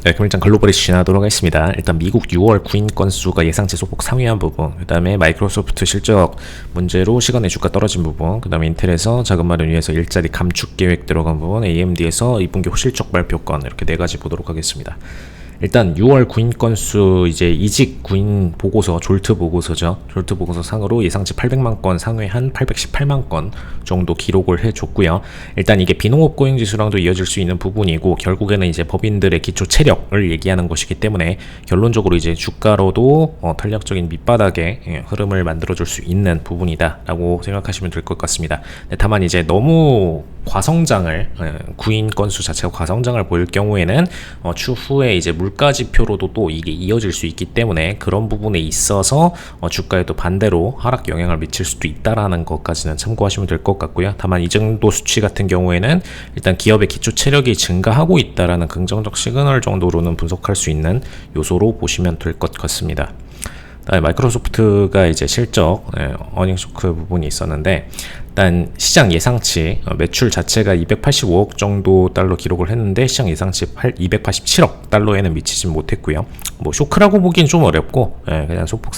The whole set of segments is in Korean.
네, 그럼 일단 글로벌에 지나도록 하겠습니다. 일단 미국 6월 구인 건수가 예상치 소폭 상회한 부분, 그 다음에 마이크로소프트 실적 문제로 시간에 주가 떨어진 부분, 그 다음에 인텔에서 자금 마련 위해서 일자리 감축 계획 들어간 부분, AMD에서 2분기 실적 발표건, 이렇게 네 가지 보도록 하겠습니다. 일단 6월 구인 건수 이제 이직 구인 보고서, 졸트 보고서죠. 졸트 보고서 상으로 예상치 800만 건 상회한 818만 건 정도 기록을 해줬고요. 일단 이게 비농업 고용 지수랑도 이어질 수 있는 부분이고, 결국에는 이제 법인들의 기초 체력을 얘기하는 것이기 때문에 결론적으로 이제 주가로도 탄력적인 밑바닥의 흐름을 만들어줄 수 있는 부분이다라고 생각하시면 될 것 같습니다. 다만 이제 너무 과성장을, 구인 건수 자체가 과성장을 보일 경우에는 추후에 이제 물가 지표로도 또 이게 이어질 수 있기 때문에 그런 부분에 있어서 주가에도 반대로 하락 영향을 미칠 수도 있다라는 것까지는 참고하시면 될 것 같고요. 다만 이 정도 수치 같은 경우에는 일단 기업의 기초 체력이 증가하고 있다라는 긍정적 시그널 정도로는 분석할 수 있는 요소로 보시면 될 것 같습니다. 마이크로소프트가 이제 실적 어닝 쇼크 부분이 있었는데, 일단 시장 예상치 매출 자체가 285억 정도 달러 기록을 했는데 시장 예상치 287억 달러에는 미치진 못했고요. 뭐 쇼크라고 보기엔 좀 어렵고 그냥 소폭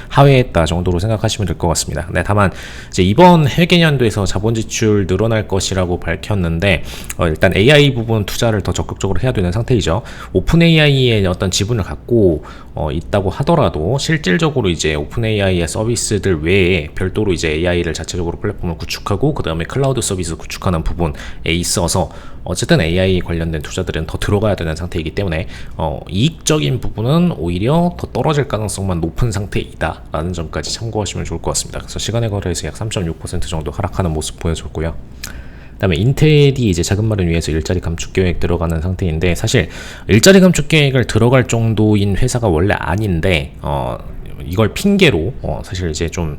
하회했다 정도로 생각하시면 될 것 같습니다. 네, 다만 이제 이번 회계년도에서 자본 지출 늘어날 것이라고 밝혔는데 일단 AI 부분 투자를 더 적극적으로 해야 되는 상태이죠. 오픈 AI의 어떤 지분을 갖고 있다고 하더라도 실질적으로 이제 오픈 AI의 서비스들 외에 별도로 이제 AI를 자체적으로 플랫폼을 구축하고 그 다음에 클라우드 서비스 구축하는 부분에 있어서 어쨌든 AI 관련된 투자들은 더 들어가야 되는 상태이기 때문에 이익적인 부분은 오히려 더 떨어질 가능성만 높은 상태이다 라는 점까지 참고하시면 좋을 것 같습니다. 그래서 시간의 거래에서 약 3.6% 정도 하락하는 모습 보여줬고요. 그다음에 인텔이 이제 자금 마련 위해서 일자리 감축 계획 들어가는 상태인데, 사실 일자리 감축 계획을 들어갈 정도인 회사가 원래 아닌데 이걸 핑계로 사실 이제 좀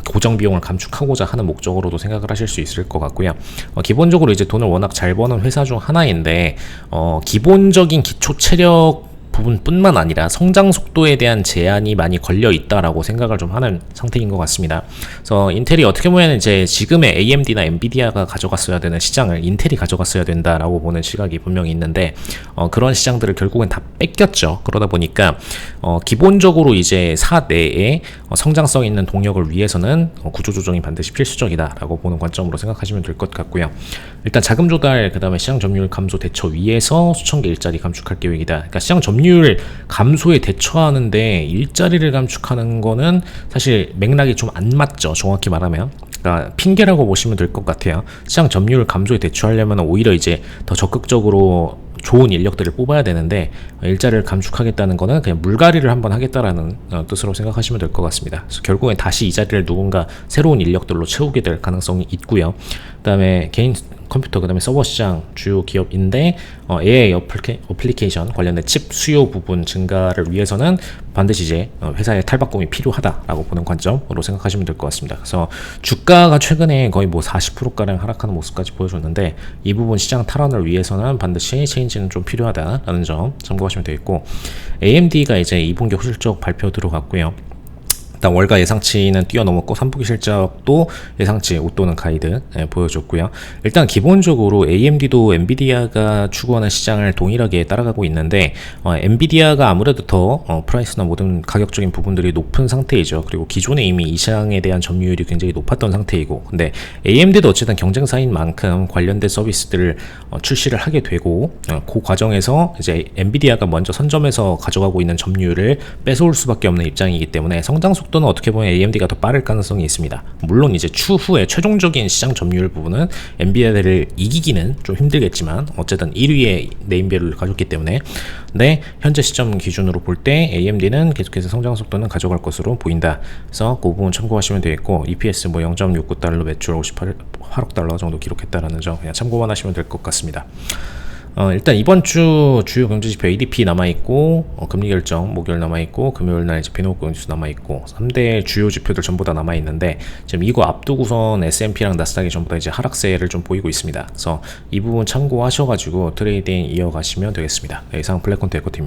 고정 비용을 감축하고자 하는 목적으로도 생각을 하실 수 있을 것 같고요. 기본적으로 이제 돈을 워낙 잘 버는 회사 중 하나인데 기본적인 기초 체력 부분뿐만 아니라 성장 속도에 대한 제한이 많이 걸려 있다라고 생각을 좀 하는 상태인 것 같습니다. 그래서 인텔이 어떻게 보면 이제 지금의 AMD나 엔비디아가 가져갔어야 되는 시장을 인텔이 가져갔어야 된다라고 보는 시각이 분명히 있는데 그런 시장들을 결국엔 다 뺏겼죠. 그러다 보니까 기본적으로 이제 사 내에 성장성 있는 동력을 위해서는 구조조정이 반드시 필수적이다라고 보는 관점으로 생각하시면 될 것 같고요. 일단 자금 조달, 그 다음에 시장 점유율 감소 대처 위해서 수천 개 일자리 감축할 계획이다. 그러니까 시장 점유율 감소에 대처하는데 일자리를 감축하는 거는 사실 맥락이 좀 안 맞죠. 정확히 말하면. 그러니까 핑계라고 보시면 될 것 같아요. 시장 점유율 감소에 대처하려면 오히려 이제 더 적극적으로 좋은 인력들을 뽑아야 되는데 일자리를 감축하겠다는 거는 그냥 물갈이를 한번 하겠다라는 뜻으로 생각하시면 될 것 같습니다. 그래서 결국엔 다시 이 자리를 누군가 새로운 인력들로 채우게 될 가능성이 있고요. 그 다음에 개인 컴퓨터, 그 다음에 서버 시장 주요 기업인데 AI 어플리케이션 관련된 칩 수요 부분 증가를 위해서는 반드시 이제 회사의 탈바꿈이 필요하다라고 보는 관점으로 생각하시면 될 것 같습니다. 그래서 주가가 최근에 거의 뭐 40%가량 하락하는 모습까지 보여줬는데 이 부분 시장 탈환을 위해서는 반드시 체인지는 좀 필요하다라는 점 참고하시면 되겠고, AMD가 이제 2분기 실적 발표 들어갔고요. 일단 월가 예상치는 뛰어넘었고 3분기 실적도 예상치 웃도는 가이드 보여줬고요. 일단 기본적으로 AMD도 엔비디아가 추구하는 시장을 동일하게 따라가고 있는데 엔비디아가 아무래도 더 프라이스나 모든 가격적인 부분들이 높은 상태이죠. 그리고 기존에 이미 이 시장에 대한 점유율이 굉장히 높았던 상태이고, 근데 AMD도 어쨌든 경쟁사인 만큼 관련된 서비스들을 출시를 하게 되고 그 과정에서 이제 엔비디아가 먼저 선점해서 가져가고 있는 점유율을 뺏어올 수밖에 없는 입장이기 때문에 성장 속도는 어떻게 보면 AMD가 더 빠를 가능성이 있습니다. 물론 이제 추후에 최종적인 시장 점유율 부분은 엔비디아를 이기기는 좀 힘들겠지만 어쨌든 1위의 네임밸류를 가졌기 때문에, 네, 현재 시점 기준으로 볼 때 AMD는 계속해서 성장 속도는 가져갈 것으로 보인다. 그래서 그 부분 참고하시면 되겠고, EPS 뭐 0.69달러, 매출 58억 달러 정도 기록했다라는 점 그냥 참고만 하시면 될 것 같습니다. 일단 이번 주 주요 경제지표 ADP 남아있고 금리 결정 목요일 남아있고 금요일날 이제 비농업 고용 지수 남아있고 3대 주요 지표들 전부 다 남아있는데 지금 이거 앞두고선 S&P랑 나스닥이 전부 다 이제 하락세를 좀 보이고 있습니다. 그래서 이 부분 참고하셔가지고 트레이딩 이어가시면 되겠습니다. 이상 블랙콘트 에코티입니다.